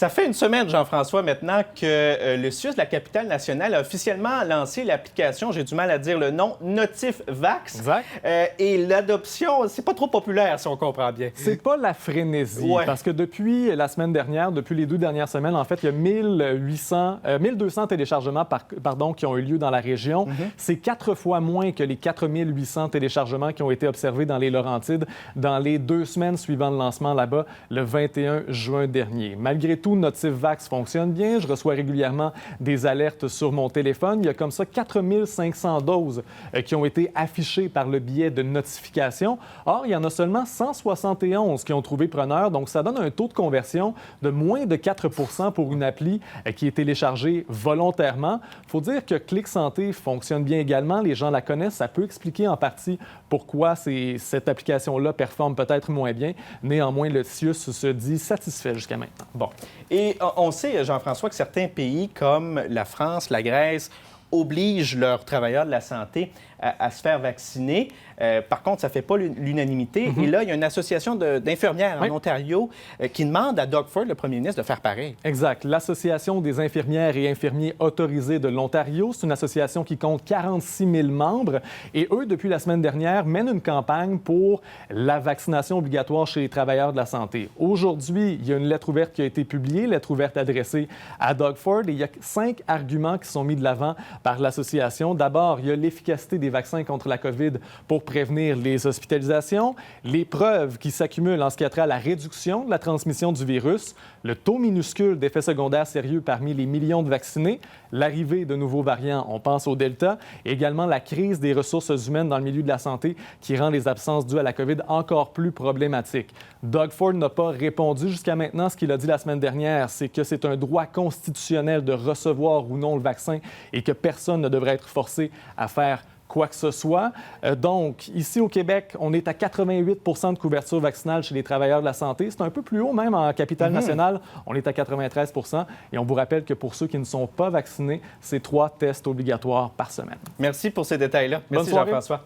Ça fait une semaine, Jean-François, maintenant que le CIUS de la capitale nationale a officiellement lancé l'application, j'ai du mal à dire le nom, NotifVax. Exact. Et l'adoption, c'est pas trop populaire, si on comprend bien. C'est pas la frénésie, parce que depuis la semaine dernière, depuis les 2 dernières semaines, en fait, il y a 1200 téléchargements qui ont eu lieu dans la région. C'est 4 fois moins que les 4800 téléchargements qui ont été observés dans les Laurentides dans les 2 semaines suivant le lancement là-bas, le 21 juin dernier. Malgré tout, NotifVax fonctionne bien. Je reçois régulièrement des alertes sur mon téléphone. Il y a comme ça 4500 doses qui ont été affichées par le biais de notification. Or, il y en a seulement 171 qui ont trouvé preneur. Donc, ça donne un taux de conversion de moins de 4 pour une appli qui est téléchargée volontairement. Il faut dire que Clic Santé fonctionne bien également. Les gens la connaissent. Ça peut expliquer en partie pourquoi cette application-là performe peut-être moins bien. Néanmoins, le CIUS se dit satisfait jusqu'à maintenant. Bon. Et on sait, Jean-François, que certains pays comme la France, la Grèce, obligent leurs travailleurs de la santé à se faire vacciner. Par contre, ça ne fait pas l'unanimité. Et là, il y a une association d'infirmières en Ontario qui demande à Doug Ford, le premier ministre, de faire pareil. Exact. L'Association des infirmières et infirmiers autorisés de l'Ontario, c'est une association qui compte 46 000 membres. Et eux, depuis la semaine dernière, mènent une campagne pour la vaccination obligatoire chez les travailleurs de la santé. Aujourd'hui, il y a une lettre ouverte qui a été publiée, lettre ouverte adressée à Doug Ford. Et il y a 5 arguments qui sont mis de l'avant par l'association. D'abord, il y a l'efficacité des vaccins contre la COVID pour prévenir les hospitalisations, les preuves qui s'accumulent en ce qui a trait à la réduction de la transmission du virus, le taux minuscule d'effets secondaires sérieux parmi les millions de vaccinés, l'arrivée de nouveaux variants, on pense au Delta, et également la crise des ressources humaines dans le milieu de la santé qui rend les absences dues à la COVID encore plus problématiques. Doug Ford n'a pas répondu jusqu'à maintenant. Ce qu'il a dit la semaine dernière, c'est que c'est un droit constitutionnel de recevoir ou non le vaccin et que personne ne devrait être forcé à faire quoi que ce soit. Donc, ici au Québec, on est à 88 de couverture vaccinale chez les travailleurs de la santé. C'est un peu plus haut même en capitale nationale. On est à 93 et on vous rappelle que pour ceux qui ne sont pas vaccinés, c'est 3 tests obligatoires par semaine. Merci pour ces détails-là. Merci, Jean-François.